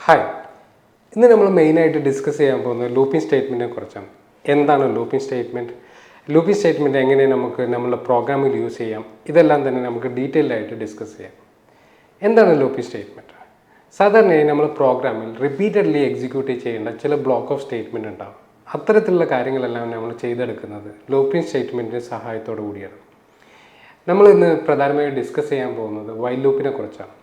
Hi, ഇന്ന് നമ്മൾ മെയിനായിട്ട് ഡിസ്കസ് ചെയ്യാൻ പോകുന്നത് ലൂപ്പിംഗ് സ്റ്റേറ്റ്മെൻറ്റിനെ കുറിച്ചാണ്. എന്താണ് ലൂപ്പിംഗ് സ്റ്റേറ്റ്മെൻറ്റ്, ലൂപ്പിംഗ് സ്റ്റേറ്റ്മെൻറ്റ് എങ്ങനെ നമുക്ക് നമ്മുടെ പ്രോഗ്രാമിൽ യൂസ് ചെയ്യാം, ഇതെല്ലാം തന്നെ നമുക്ക് ഡീറ്റെയിൽഡ് ആയിട്ട് ഡിസ്കസ് ചെയ്യാം. എന്താണ് ലൂപ്പിംഗ് സ്റ്റേറ്റ്മെൻറ്റ്? സാധാരണയായി നമ്മൾ പ്രോഗ്രാമിൽ റിപ്പീറ്റഡ്ലി എക്സിക്യൂട്ട് ചെയ്യേണ്ട ചില ബ്ലോക്ക് ഓഫ് സ്റ്റേറ്റ്മെൻറ്റ് ഉണ്ടാകും. അത്തരത്തിലുള്ള കാര്യങ്ങളെല്ലാം നമ്മൾ ചെയ്തെടുക്കുന്നത് ലൂപ്പിംഗ് സ്റ്റേറ്റ്മെൻറ്റിൻ്റെ സഹായത്തോടു കൂടിയാണ്. നമ്മൾ ഇന്ന് പ്രധാനമായും ഡിസ്കസ് ചെയ്യാൻ പോകുന്നത് വൈൽ ലൂപ്പിനെ കുറിച്ചാണ്.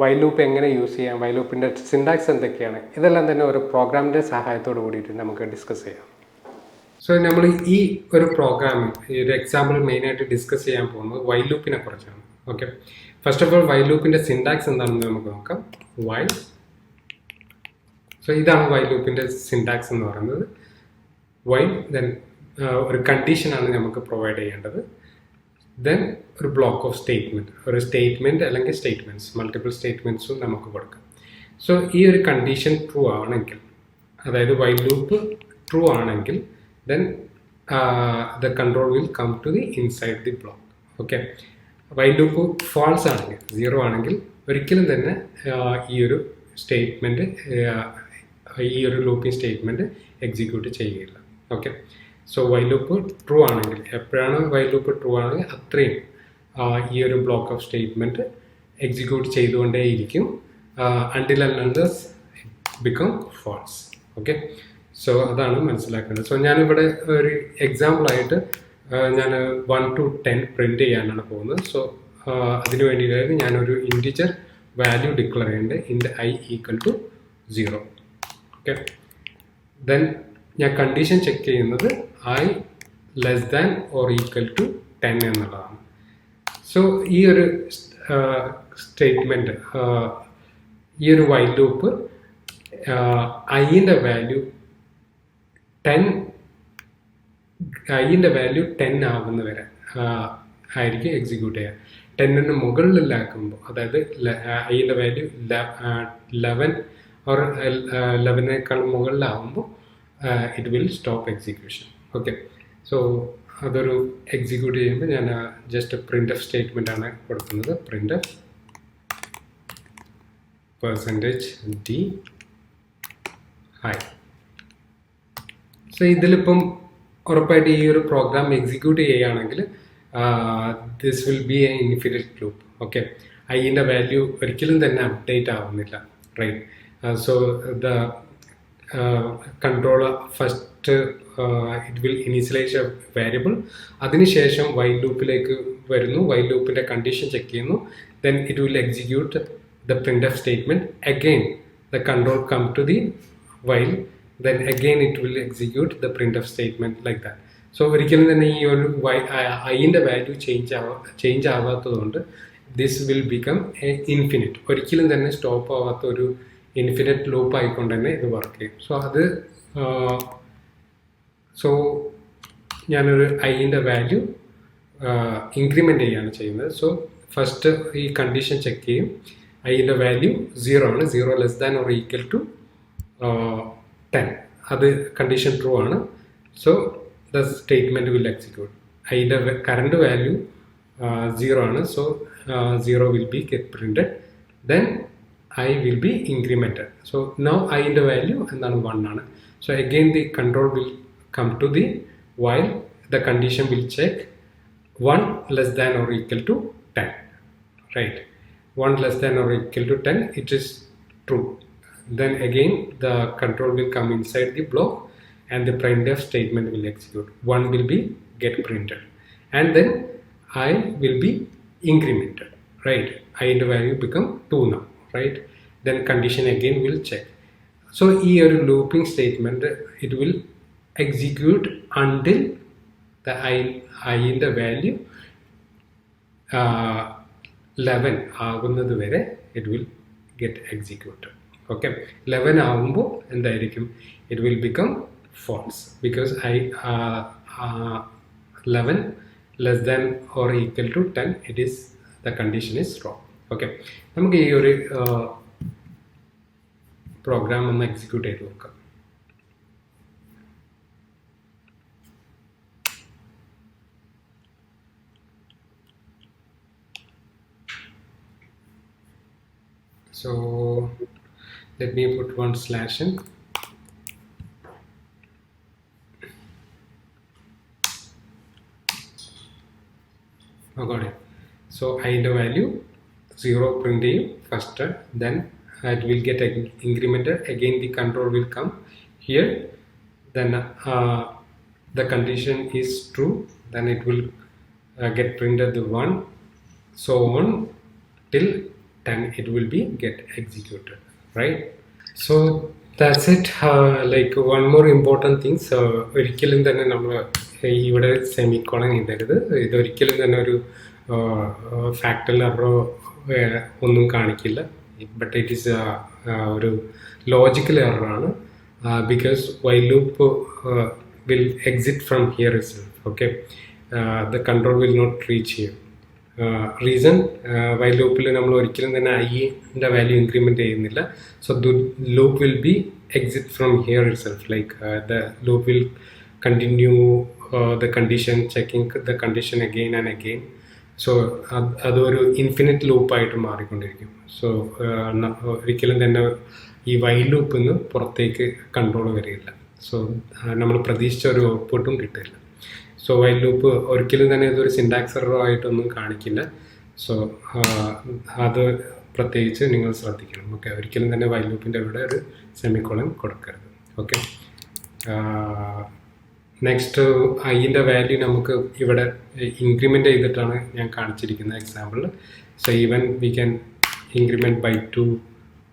വൈൽ ലൂപ്പ് എങ്ങനെ യൂസ് ചെയ്യാം, വൈൽ ലൂപ്പിൻ്റെ സിൻടാക്സ് എന്തൊക്കെയാണ്, ഇതെല്ലാം തന്നെ ഒരു പ്രോഗ്രാമിൻ്റെ സഹായത്തോട് കൂടിയിട്ട് നമുക്ക് ഡിസ്കസ് ചെയ്യാം. സോ നമ്മൾ ഈ ഒരു പ്രോഗ്രാമിൽ ഈ ഒരു എക്സാമ്പിൾ മെയിനായിട്ട് ഡിസ്കസ് ചെയ്യാൻ പോകുന്നത് വൈൽ ലൂപ്പിനെ കുറിച്ചാണ്. Okay, first of all while ലൂപ്പിൻ്റെ സിൻടാക്സ് എന്താണെന്ന് നമുക്ക് നോക്കാം. വൈൽ, സോ ഇതാണ് വൈൽ ലൂപ്പിൻ്റെ സിൻടാക്സ് എന്ന് പറയുന്നത്. വൈൽ, ദെൻ ഒരു കണ്ടീഷനാണ് നമുക്ക് പ്രൊവൈഡ് ചെയ്യേണ്ടത്. ദെൻ ഒരു ബ്ലോക്ക് ഓഫ് സ്റ്റേറ്റ്മെൻറ്റ്, ഒരു സ്റ്റേറ്റ്മെൻറ്റ് അല്ലെങ്കിൽ സ്റ്റേറ്റ്മെൻറ്റ്സ്, മൾട്ടിപ്പിൾ സ്റ്റേറ്റ്മെൻറ്റ്സും നമുക്ക് കൊടുക്കാം. സോ ഈ ഒരു കണ്ടീഷൻ ട്രൂ ആണെങ്കിൽ, അതായത് വൈൽ ലൂപ്പ് ട്രൂ ആണെങ്കിൽ, then the control will come to the inside the block. Okay, while loop false ആണെങ്കിൽ, സീറോ ആണെങ്കിൽ ഒരിക്കലും തന്നെ ഈ ഒരു സ്റ്റേറ്റ്മെൻറ്റ്, ഈ ഒരു ലൂപ്പിംഗ് സ്റ്റേറ്റ്മെൻറ്റ് എക്സിക്യൂട്ട് ചെയ്യുകയില്ല. Okay, so while loop true ആണെങ്കിൽ, എപ്പോഴാണ് വൈൽ ലൂപ്പ് ട്രൂ ആണെങ്കിൽ അത്രയും ഈ ഒരു ബ്ലോക്ക് ഓഫ് സ്റ്റേറ്റ്മെൻറ്റ് എക്സിക്യൂട്ട് ചെയ്തുകൊണ്ടേയിരിക്കും until and unless become false. Okay, so അതാണ് മനസ്സിലാക്കേണ്ടത്. സോ ഞാനിവിടെ ഒരു എക്സാമ്പിളായിട്ട് ഞാൻ 1 to 10 പ്രിൻറ്റ് ചെയ്യാനാണ് പോകുന്നത്. സോ അതിന് വേണ്ടിയിട്ടായിരുന്നു ഞാനൊരു ഇൻറ്റിജർ വാല്യൂ ഡിക്ലെയർ ചെയ്യേണ്ടത്, int I equal to 0. Okay, then ഞാൻ കണ്ടീഷൻ ചെക്ക് ചെയ്യുന്നത് I less than or equal to 10 എന്നുള്ളതാണ്. സോ ഈ ഒരു സ്റ്റേറ്റ്മെൻറ്റ്, ഈ ഒരു വൈൽ ലൂപ്പ് ഐൻ്റെ വാല്യൂ 10 ആവുന്ന വരെ ആയിരിക്കും എക്സിക്യൂട്ട് ചെയ്യുക. 10ന് മുകളിലാക്കുമ്പോൾ, അതായത് ഐൻ്റെ വാല്യൂ 11 ഓർ 11നേക്കാൾ മുകളിലാവുമ്പോൾ it will stop execution. Okay, so അതൊരു എക്സിക്യൂട്ട് ചെയ്യുമ്പോൾ ഞാൻ ജസ്റ്റ് പ്രിൻ്റ് എഫ് സ്റ്റേറ്റ്മെൻ്റ് ആണ് കൊടുക്കുന്നത്. Print F %d hi. So ഇതിലിപ്പം ഉറപ്പായിട്ട് ഈ ഒരു പ്രോഗ്രാം എക്സിക്യൂട്ട് ചെയ്യുകയാണെങ്കിൽ this will be a infinite loop. Okay, ഐൻ്റെ വാല്യൂ ഒരിക്കലും തന്നെ അപ്ഡേറ്റ് ആവുന്നില്ല, right? So the controller first it will initialize a variable, അതിനുശേഷം വൈൽ ലൂപ്പിലേക്ക് വരുന്നു, വൈൽ ലൂപ്പിൻ്റെ കണ്ടീഷൻ ചെക്ക് ചെയ്യുന്നു, then it will execute the printf statement, again the control come to the while, then again it will execute the printf statement like that. So ഒരിക്കലും തന്നെ ഈ ഒരു ഐൻ്റെ വാല്യൂ ചേഞ്ച് ആവാത്തതുകൊണ്ട് this will become a infinite, ഒരിക്കലും തന്നെ stop ആവാത്ത ഒരു ഇൻഫിനിറ്റ് ലൂപ്പ് ആയിക്കൊണ്ട് തന്നെ ഇത് വർക്ക് ചെയ്യും. സോ ഞാനൊരു ഐൻ്റെ വാല്യൂ ഇൻക്രിമെൻ്റ് ചെയ്യുകയാണ് ചെയ്യുന്നത്. സോ ഫസ്റ്റ് ഈ കണ്ടീഷൻ ചെക്ക് ചെയ്യും, ഐൻ്റെ വാല്യൂ 0 ആണ്, 0 less than or equal to 10, അത് കണ്ടീഷൻ ട്രൂ ആണ്. So the statement will execute. ഐൻ്റെ കറണ്ട് വാല്യൂ 0 ആണ്, so 0 will be get printed, then I will be incremented. So now I ൻ്റെ value എന്താണ് 1 ആണ്. So again the control will come to the while, the condition will check 1 less than or equal to 10, right? 1 less than or equal to 10, it is true. Then again the control will come inside the block and the printf statement will execute. 1 will be get printed and then I will be incremented, right? I ൻ്റെ value become 2 now, right? Then condition again will check. So ഈ ഒരു looping statement it will execute until the I ൻ്റെ value 11 ആകുന്നത് വരെ it will get executed. Okay, 11 ആകുമ്പോൾ എന്തായിരിക്കും, it will become false because 11 less than or equal to 10, it is the condition is wrong. Okay, നമുക്ക് ഈ ഒരു programme ഒന്ന് execute ചെയ്ത് നോക്കാം. So let me put one slash in. Oh, got it. So I the value 0 print first, then it will get incremented. Again the control will come here, then the condition is true, then it will get printed the 1, so on till 10 it will be get executed, right? So that's it. Like one more important thing, ഒരിക്കലും തന്നെ നമ്മൾ ഇവിടെ semicolon ഇടരുത്. ഇതൊരിക്കലും തന്നെ ഒരു ഫാക്ടൽ എററോ ഒന്നും കാണിക്കില്ല. ബട്ട് ഇറ്റ് ഈസ് ഒരു ലോജിക്കൽ എററാണ്. Because while loop will exit from here itself. Okay, the control will not reach here. Reason, while ലൂപ്പിൽ നമ്മൾ ഒരിക്കലും തന്നെ ഐൻ്റെ വാല്യൂ ഇൻക്രിമെൻറ്റ് ചെയ്യുന്നില്ല. So the loop will be exit from here itself. Like the loop will continue the condition, checking the condition again and again. So അതൊരു infinite ലൂപ്പായിട്ട് മാറിക്കൊണ്ടിരിക്കും. So ഒരിക്കലും തന്നെ ഈ വൈൽ ലൂപ്പിൽ നിന്ന് പുറത്തേക്ക് കൺട്രോൾ വരില്ല. സോ നമ്മൾ പ്രതീക്ഷിച്ച ഒരു ഔട്ട്പുട്ടും കിട്ടില്ല. സോ വൈൽ ലൂപ്പ് ഒരിക്കലും തന്നെ ഇതൊരു സിൻടാക്സ് എറർ ആയിട്ടൊന്നും കാണിക്കില്ല. സോ അത് പ്രത്യേകിച്ച് നിങ്ങൾ ശ്രദ്ധിക്കണം. ഓക്കെ, ഒരിക്കലും തന്നെ വൈൽ ലൂപ്പിൻ്റെ ഇവിടെ ഒരു സെമിക്കോളൻ കൊടുക്കരുത്. ഓക്കെ, നെക്സ്റ്റ് ഐൻ്റെ വാല്യൂ നമുക്ക് ഇവിടെ ഇൻക്രിമെൻ്റ് ചെയ്തിട്ടാണ് ഞാൻ കാണിച്ചിരിക്കുന്ന എക്സാമ്പിളിൽ. So even we can increment by 2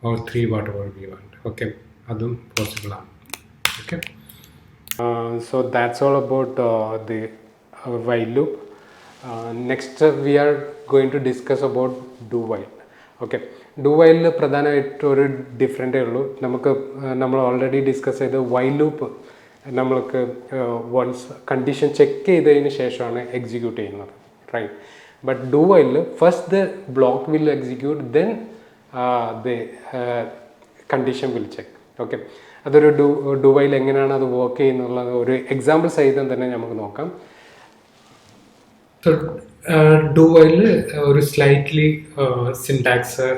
or 3 whatever we want. Okay, അതും പോസിബിളാണ്. Okay, so that's all about the while loop. Next we are going to discuss about do while. Okay, do വൈലിൽ പ്രധാനമായിട്ട് ഒരു ഡിഫറൻറ്റേ ഉള്ളൂ. നമ്മൾ already discuss ചെയ്ത് while loop നമ്മൾക്ക് വൺസ് കണ്ടീഷൻ ചെക്ക് ചെയ്തതിന് ശേഷമാണ് എക്സിക്യൂട്ട് ചെയ്യുന്നത്, റൈറ്റ്? ബട്ട് ഡു വൈലിൽ first the block will execute, then the condition will check. Okay, അതൊരു ഡു വൈൽ എങ്ങനെയാണ് അത് വർക്ക് ചെയ്യുന്നുള്ളത് ഒരു എക്സാമ്പിൾ സഹിതം തന്നെ നമുക്ക് നോക്കാം. ഡു വൈലിൽ ഒരു സ്ലൈറ്റ്ലി സിൻടാക്സ്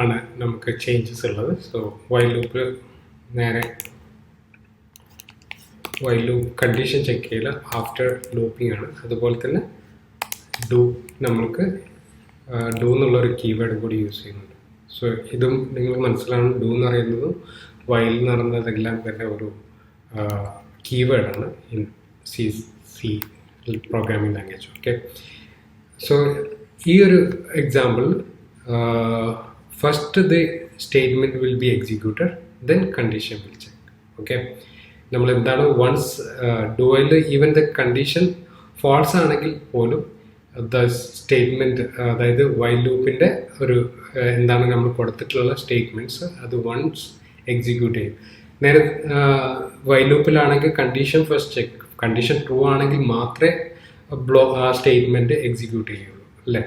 ആണ് നമുക്ക് ചേഞ്ചസ് ഉള്ളത്. സോ വൈൽ ലൂപ്പ് നേരെ വൈൽ ലൂപ്പ് കണ്ടീഷൻ ചെക്ക് ചെയ്യില്ല, ആഫ്റ്റർ ലൂപ്പിംഗ് ആണ്. അതുപോലെ തന്നെ ഡു നമ്മൾക്ക് ഡു എന്നുള്ളൊരു കീവേഡ് കൂടി യൂസ് ചെയ്യുന്നുണ്ട്. സോ ഇതും നിങ്ങൾ മനസ്സിലാണ്, ഡു എന്ന് പറയുന്നതും വൈൽ എന്ന് പറയുന്നതെല്ലാം തന്നെ ഒരു കീവേഡാണ് in C programming language. Okay, so ഈ ഒരു example first the statement will be executed, then condition will check. Okay, നമ്മൾ എന്താണ് once do while even the condition false ആണെങ്കിൽ പോലും ദ സ്റ്റേറ്റ്മെൻറ്റ്, അതായത് വൈൽ ലൂപ്പിൻ്റെ ഒരു എന്താണ് നമ്മൾ കൊടുത്തിട്ടുള്ള സ്റ്റേറ്റ്മെൻറ്റ്സ്, അത് വൺസ് എക്സിക്യൂട്ട് ചെയ്യും. നേരെ വൈൽ ലൂപ്പിലാണെങ്കിൽ condition first check, condition true ആണെങ്കിൽ മാത്രമേ സ്റ്റേറ്റ്മെൻറ്റ് എക്സിക്യൂട്ട് ചെയ്യുള്ളൂ, അല്ലേ?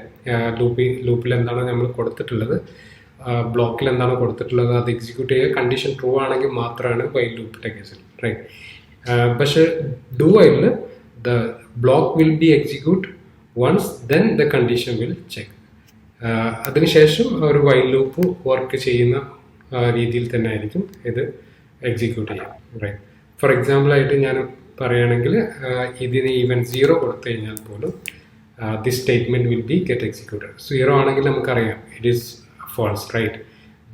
ലൂപ്പിൽ എന്താണ് നമ്മൾ കൊടുത്തിട്ടുള്ളത്, ബ്ലോക്കിൽ എന്താണ് കൊടുത്തിട്ടുള്ളത് അത് എക്സിക്യൂട്ട് ചെയ്യുക. കണ്ടീഷൻ ട്രൂ ആണെങ്കിൽ മാത്രമാണ് വൈൽ ലൂപ്പിൻ്റെ കേസിൽ, റൈറ്റ്? പക്ഷേ ഡു വൈലിൽ the block will be execute once, then the condition will check. അതിനുശേഷം ഒരു വൈൽ ലൂപ്പ് വർക്ക് ചെയ്യുന്ന രീതിയിൽ തന്നെ ആയിരിക്കും ഇത് എക്സിക്യൂട്ട് ചെയ്യാം, റൈറ്റ്? ഫോർ എക്സാമ്പിളായിട്ട് ഞാൻ പറയുകയാണെങ്കിൽ ഇതിന് ഈവൻ 0 കൊടുത്തു കഴിഞ്ഞാൽ പോലും this statement will be get executed. 0 ആണെങ്കിൽ നമുക്കറിയാം it is false, right?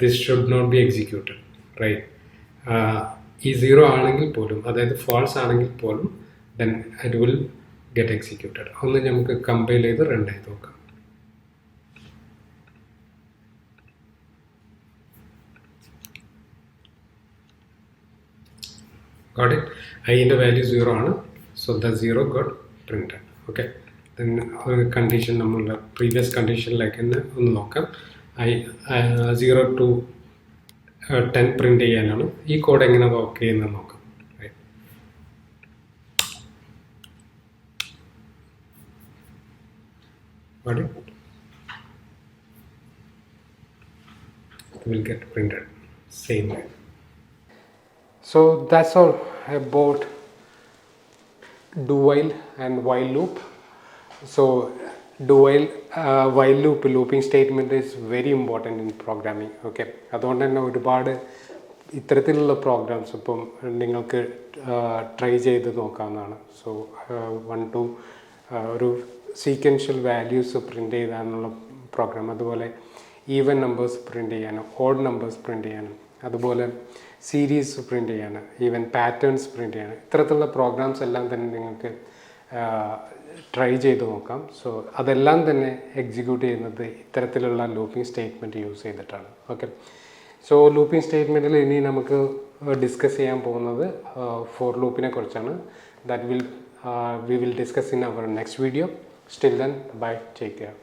This should not be executed, right? ഈ 0 ആണെങ്കിൽ പോലും, അതായത് ഫാൾസ് ആണെങ്കിൽ പോലും, then it will get executed. ഒന്ന് നമുക്ക് കമ്പൈൽ ചെയ്ത് റൺ ചെയ്ത് നോക്കാം. Got it? ഐൻ്റെ വാല്യൂ 0 ആണ്. So the 0 got printed. Okay, then condition നമ്മളുടെ പ്രീവിയസ് കണ്ടീഷനിലേക്ക് തന്നെ ഒന്ന് നോക്കാം. 0 to 10 പ്രിൻ്റ് ചെയ്യാനാണ്. ഈ കോഡ് എങ്ങനെ വർക്ക് ചെയ്യുന്നത് നോക്കാം. Will get printed same way. So that's all about do while and while loop. So while loop looping statement is very important in programming. Okay, അതുകൊണ്ട് തന്നെ ഒരുപാട് ഇത്തരത്തിലുള്ള പ്രോഗ്രാംസ് ഇപ്പം നിങ്ങൾക്ക് ട്രൈ ചെയ്ത് നോക്കാവുന്നതാണ്. സോ 1 to ഒരു സീക്വൻഷ്യൽ വാല്യൂസ് പ്രിൻ്റ് ചെയ്താനുള്ള പ്രോഗ്രാം, അതുപോലെ ഈവൻ നമ്പേഴ്സ് പ്രിൻ്റ് ചെയ്യാനും ഓഡ് നമ്പേഴ്സ് പ്രിൻ്റ് ചെയ്യാനും, അതുപോലെ സീരീസ് പ്രിൻ്റ് ചെയ്യാനും, ഈവൻ പാറ്റേൺസ് പ്രിൻ്റ് ചെയ്യാനും, ഇത്തരത്തിലുള്ള പ്രോഗ്രാംസ് എല്ലാം തന്നെ നിങ്ങൾക്ക് ട്രൈ ചെയ്ത് നോക്കാം. സോ അതെല്ലാം തന്നെ എക്സിക്യൂട്ട് ചെയ്യുന്നത് ഇത്തരത്തിലുള്ള ലൂപ്പിംഗ് സ്റ്റേറ്റ്മെൻറ്റ് യൂസ് ചെയ്തിട്ടാണ്. ഓക്കെ, സോ ലൂപ്പിംഗ് സ്റ്റേറ്റ്മെൻറ്റിൽ ഇനി നമുക്ക് ഡിസ്കസ് ചെയ്യാൻ പോകുന്നത് ഫോർ ലൂപ്പിനെ കുറിച്ചാണ്. We will discuss in our next video. Still then, bye, take care.